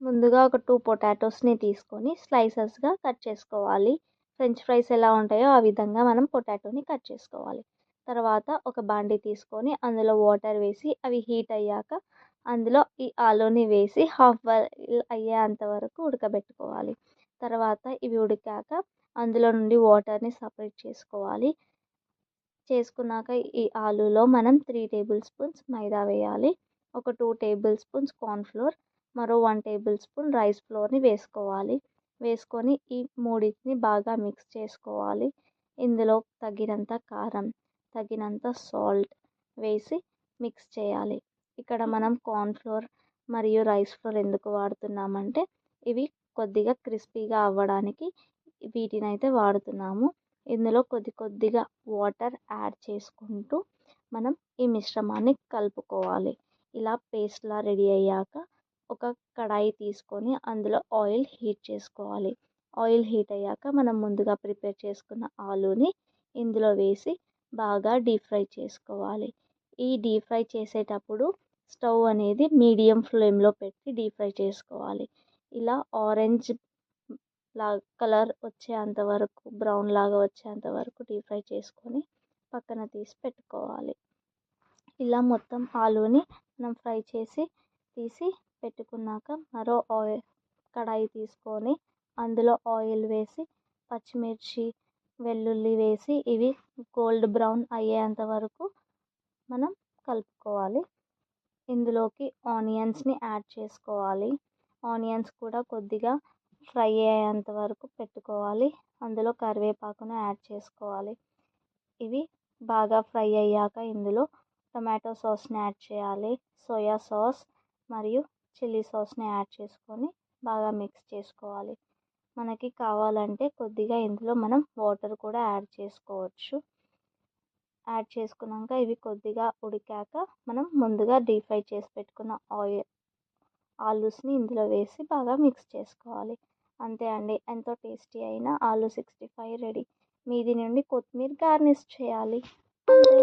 ముందుగా ఒక 2 పొటాటోస్‌ని తీసుకొని స్లైసెస్‌గా కట్ చేసుకోవాలి. ఫ్రెంచ్ ఫ్రైస్ ఎలా ఉంటాయో ఆ విధంగా మనం పొటాటోని కట్ చేసుకోవాలి. తర్వాత ఒక బాండీ తీసుకొని అందులో వాటర్ వేసి అవి హీట్ అయ్యాక అందులో ఈ ఆలూని వేసి హాఫ్ బాయిల్ అయ్యేంత వరకు ఉడకబెట్టుకోవాలి. తర్వాత ఇవి ఉడికాక అందులో నుండి వాటర్‌ని సపరేట్ చేసుకోవాలి. చేసుకున్నాక ఈ ఆలూలో మనం 3 టేబుల్ స్పూన్స్ మైదా వేయాలి. ఒక 2 టేబుల్ స్పూన్స్ కార్న్ ఫ్లోర్, మరో 1 టేబుల్ స్పూన్ రైస్ ఫ్లోర్‌ని వేసుకోవాలి. వేసుకొని ఈ మూడింటిని బాగా మిక్స్ చేసుకోవాలి. ఇందులో తగినంత కారం, తగినంత సాల్ట్ వేసి మిక్స్ చేయాలి. ఇక్కడ మనం కార్న్ ఫ్లోర్ మరియు రైస్ ఫ్లోర్ ఎందుకు వాడుతున్నామంటే ఇవి కొద్దిగా క్రిస్పీగా అవ్వడానికి వీటినైతే వాడుతున్నాము. ఇందులో కొద్దిగా వాటర్ యాడ్ చేసుకుంటూ మనం ఈ మిశ్రమాన్ని కలుపుకోవాలి. ఇలా పేస్ట్‌లా రెడీ అయ్యాక ఒక కడాయి తీసుకొని అందులో ఆయిల్ హీట్ చేసుకోవాలి. ఆయిల్ హీట్ అయ్యాక మనం ముందుగా ప్రిపేర్ చేసుకున్న ఆలూని ఇందులో వేసి బాగా డీప్ ఫ్రై చేసుకోవాలి. ఈ డీప్ ఫ్రై చేసేటప్పుడు స్టవ్ అనేది మీడియం ఫ్లేమ్‌లో పెట్టి డీప్ ఫ్రై చేసుకోవాలి. ఇలా ఆరెంజ్ కలర్ వచ్చేంత వరకు బ్రౌన్ లాగా వచ్చేంత వరకు డీప్ ఫ్రై చేసుకొని పక్కన తీసి పెట్టుకోవాలి. ఇలా మొత్తం ఆలూని మనం ఫ్రై చేసి తీసి పెట్టుకున్నాక మరో కడాయి తీసుకొని అందులో ఆయిల్ వేసి పచ్చిమిర్చి, వెల్లుల్లి వేసి ఇవి గోల్డ్ బ్రౌన్ అయ్యేంత వరకు మనం కలుపుకోవాలి. ఇందులోకి ఆనియన్స్‌ని యాడ్ చేసుకోవాలి. ఆనియన్స్ కూడా కొద్దిగా ఫ్రై అయ్యేంత వరకు పెట్టుకోవాలి. అందులో కరివేపాకును యాడ్ చేసుకోవాలి. ఇవి బాగా ఫ్రై అయ్యాక ఇందులో టొమాటో సాస్‌ని యాడ్ చేయాలి. సోయా సాస్ మరియు చిల్లీ సాస్‌ని యాడ్ చేసుకొని బాగా మిక్స్ చేసుకోవాలి. మనకి కావాలంటే కొద్దిగా ఇందులో మనం వాటర్ కూడా యాడ్ చేసుకోవచ్చు. యాడ్ చేసుకున్నాక ఇవి కొద్దిగా ఉడికాక మనం ముందుగా డీప్ ఫ్రై చేసి పెట్టుకున్న ఆలూస్ని ఇందులో వేసి బాగా మిక్స్ చేసుకోవాలి. అంతే అండి, ఎంతో టేస్టీ అయిన ఆలూ 65 రెడీ. మీది నుండి కొత్తిమీర గార్నిష్ చేయాలి. అంతే.